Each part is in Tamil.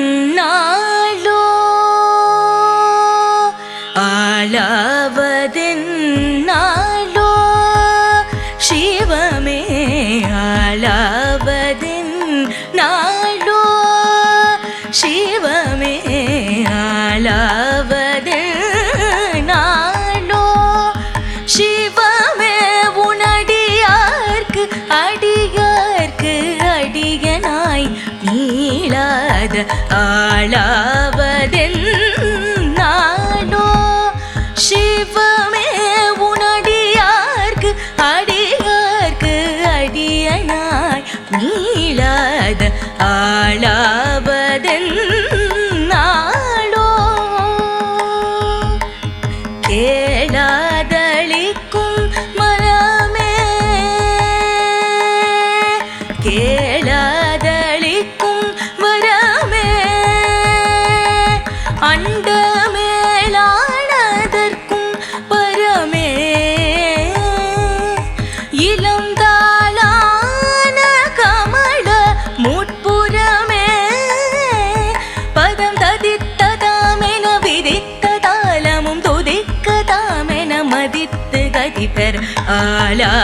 ஆளாவதென்னாளோ ஆளாவதென்னாளோ சிவமே ஆளாவதென்னாளோ சிவமே ஆளாவதென்னாளோ சிவமே உனடியார்க்கு அடியார்க்கு அடியனாய் நீளாத ஆளாவதென்னாளோ சிவமே உனடியார்க்கு அடியார்க்கு அடியனாய் நீளாத ஆளாவதென்னாளோ கேளாதளிக்கும் மரமே கேளாதளிக்கும் வரமே அண்டமேலானதற்கும் பரமே இளந்தாளான கமல முட்புறமே பதம் ததித்ததாமென விதித்ததாலமும் துதிக்கதாமென மதித்து கதிபெற ஆளாவதென்னாளோ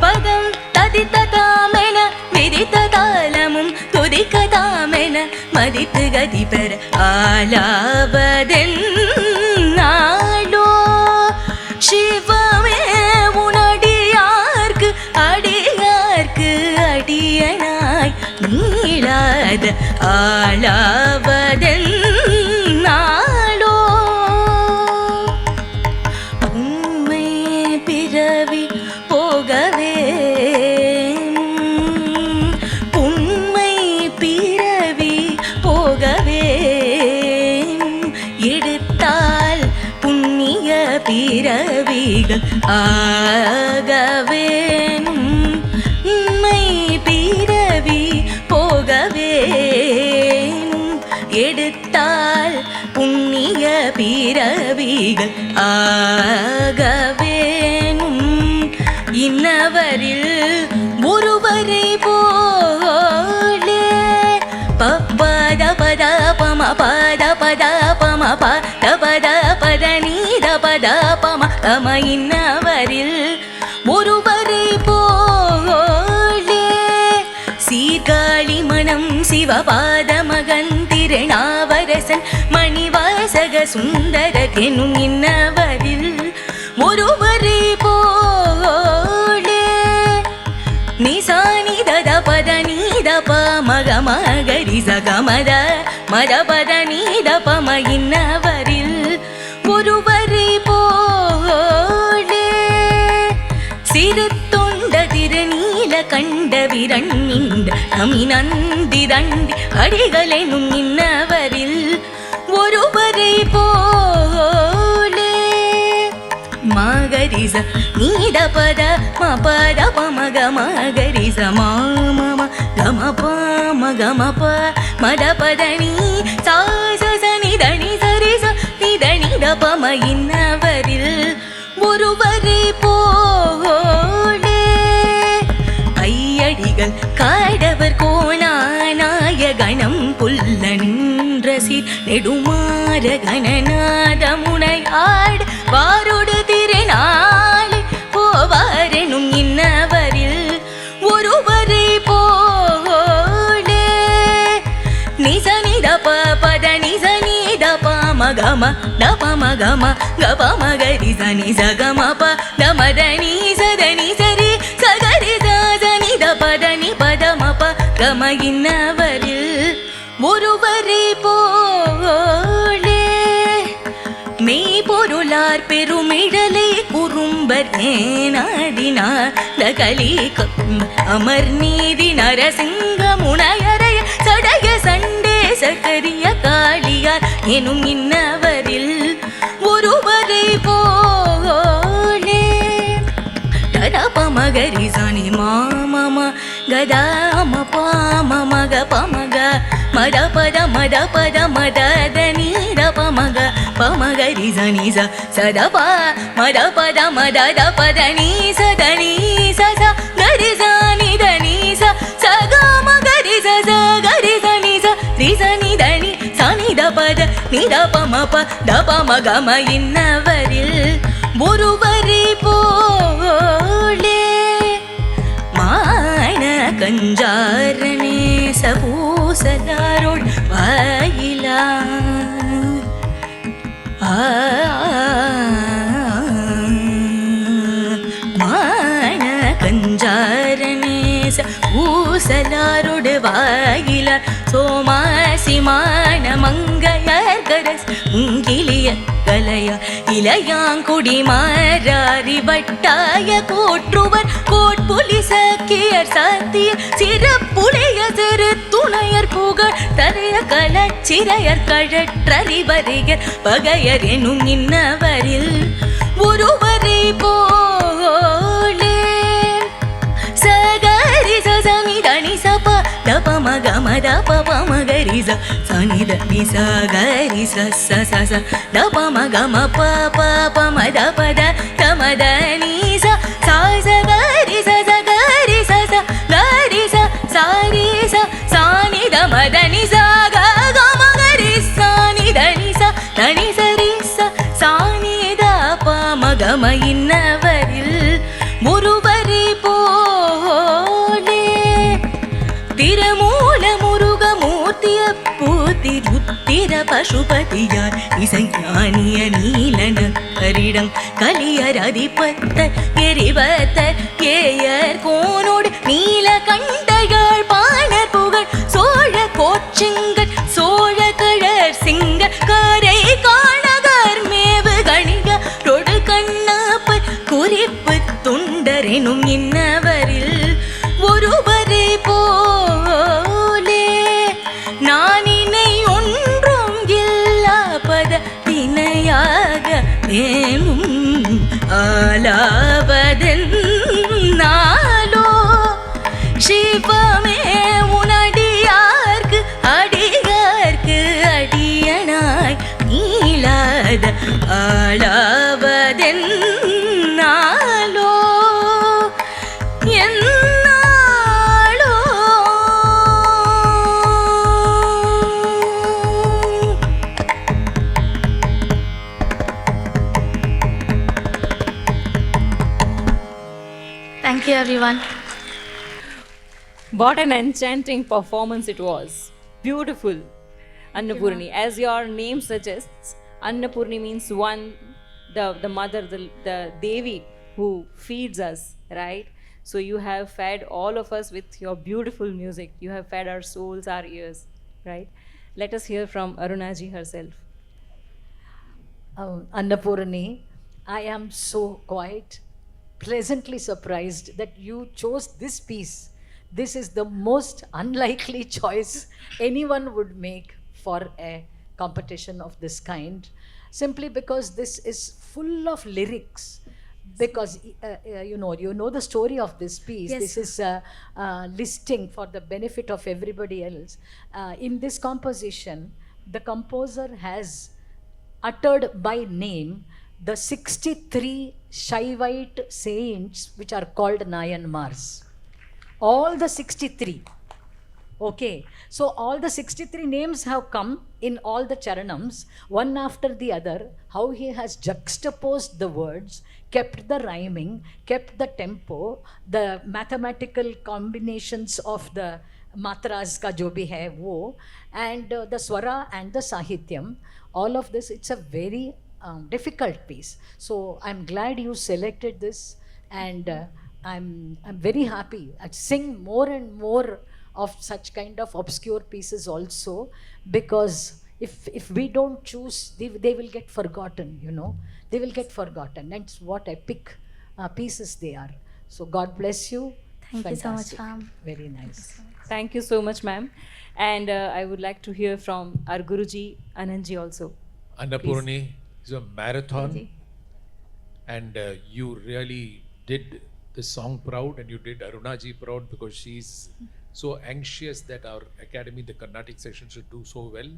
பதம் ததித்ததாமென விதித்ததாலமும் துதிக்கதாமென மதித்து கதிபெற ஆளாவதென்னாளோ சிவமே உனடியார்க்கு அடியார்க்கு அடியனாய் நீளாத ஆளாவதென்னாளோ உண்மை பிறவி போகவே உண்மை பிறவி போகவே எடுத்தால் புண்ணிய பிறவிகள் ஆகவேனும் உண்மை பிறவி போகவேனும் எடுத்தால் புண்ணிய பிறவிகள் ஆகவேனும் இன்னவரில் ஒருவரை போலே பப்பத பத பம பத பத பம பத பத பத நீத பத பம தம இன்னவரில் ஒருவரை போலே சீர்காழி மனம் சிவபாத மகன் திருநாவரசன் மணிவாசக சுந்தரகெனும் இன்னவரில் ஒருவரை போலே நிசானி தத பத நீத ப மக மகரி சகமத மத பத நீத பம இன்னவரில் ஒருவரை போலே சிறு தொண்ட திருநீல கண்ட விரண்மிண்ட அமிநந்தி தண்டி அடிகளெனும் இன்னவரில் ஒருவரை போலே மகரிச நீத பத மபத பமக மகரிச மாம கம பம கம ப மத பத நீ சாச நிதனி சரிச நிதனி தபம இன்னவரில் ஒருவரை போலே ஐயடிகள் காடவர் கோணானாய கணம் புல்ல நின்ற சீர் நெடுமாற கணநாத முனையாடு வாரோடு திருநாளை போவாரெனும் இன்னவரில் ஒருவரை போலே நிசனித பத நிசனித பமகம தபமகம கபமகரி சனி சகம ப தமதனி சதனி சரி சகரி சனித பதனி பதம ப கம இன்னவரில் ஒருவரை போலே மெய் பொருளார் பெருமிழலை குறும்பர் ஏனாடினார் கலி அமர் நீதி நரசிங்க முனையறைய சடைய சண்டே சகரிய காளியார் எனும் இன்னவரில் ஒருவரை போலே ததபமகரி சனி மாமம கதாம பாம மக பமக மத பத மத பத மத நீர பமக pamagari zani sa sada pa mada pada mada da pada ni sa dani sa sa gari zani dani sa sa ga magari sa sa gari zani sa ri zani dani sani da pada ni da pa ma pa da pa ma ga ma innavarill ஒருவரை போலே மான கஞ்சாரணே சபூசலாரோள் வாயிலா மான கஞ்சாரணே சபூசலாரோடு வாயிலார் சோமாசிமான மங்கையர்கரஸ் உங்கிலிய கலையா இளையாங்குடி மாறாரி வட்டாய கோற்றுவர் கோட்புலி சக்கியர் சத்திய சிறப்புடைய சிறு துணையர் புகழ் தரைய கலச்சிறையர் கழற்றறிவறியர் பகையர் எனும் இன்னவரில் ஒருவரை போலே சகரி சனி தனி சப தப மக மத பப மகரி ச சனி தனி சகரி ச ச ச ச தப மக ம ப ப ப மத பத தமத நீ ச சா சகரி ச சகரி ச ச கரி ச சாரி ச சானி தமத நி ச க க மகரி சானி தனி ச தனி சரி ச சானி த ப மக ம இன்னவரில் ஒருவரை போலே திருமூல முருக மூர்த்திய பூத்தி புத்திர பசுபதியார் இசைஞானிய நீலன கரிடம் கலியர் அதிபத்த எரிவத்த ஏயர் கோனோடு நீல கண்டையாள் பாணர் புகழ் சோழ கோச்செங்கட் சோழ கழற் சிங்க கரை காணகர் மேவு கணிக ரொடு கண்ணப்பர் குறிப்பு துண்டரெனும் இன்னவரில் ஒருவரை போலே நானினை ஒன்றும் இல்லாபத தினையாக மேலும் ஆலாவதன் நாளோ சிவமே உனடியார்க்கு அடியார்க்கு அடியனாய் நீளாத ஆளாவதென் நாளோ என்னாளோ Thank you, everyone. What an enchanting performance it was. Beautiful. Annapurni. As your name suggests, Annapurni means one, the mother, the Devi who feeds us, right? So you have fed all of us with your beautiful music. You have fed our souls, our ears, right? Let us hear from Arunaji herself. Annapurni, I am so quite pleasantly surprised that you chose this piece. This is the most unlikely choice anyone would make for a competition of this kind, simply because this is full of lyrics. Because you know the story of this piece. Yes, this is listing for the benefit of everybody else. In this composition, the composer has uttered by name the 63 Shaivite saints which are called Nayanmars. All the 63. Okay, so all the 63 names have come in all the charanams, one after the other, how he has juxtaposed the words, kept the rhyming, kept the tempo, the mathematical combinations of the matras ka jo bhi hai wo, and the swara and the sahityam. All of this, it's a very difficult piece. So I'm glad you selected this, and I'm very happy. I'd sing more and more of such kind of obscure pieces also, because if we don't choose, they will get forgotten, you know. They will get forgotten. That's what I pick pieces they are. So God bless you. Thank you so much, ma'am. Very nice. Thank you so much, ma'am. And I would like to hear from our Guruji, Anandji also. Annapurni is a marathon, Guruji. and you really did the song proud, and you did Arunaji proud, because she's so anxious that our academy, the Carnatic section, should do so well.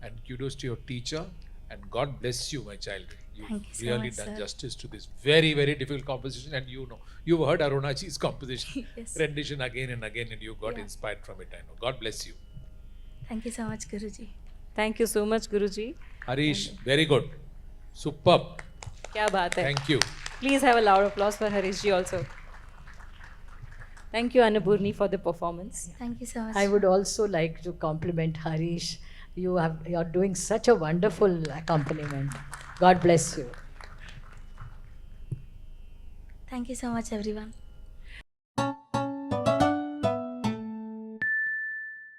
And kudos to your teacher And God bless you, my child. Thank you so really much, done sir. justice to this very, very difficult composition. And you know, you've heard Arunaji's composition, Yes. rendition again and again, and you got inspired from it. I know. God bless you. Thank you so much, Guruji. Thank you so much, Guruji. Harish, very good. Superb. Kya baat hai. Thank you. Please have a loud applause for Harish ji also. Thank you, Annapurni, for the performance. Thank you so much. I would also like to compliment Harish. You're doing such a wonderful accompaniment. God bless you. Thank you so much, everyone.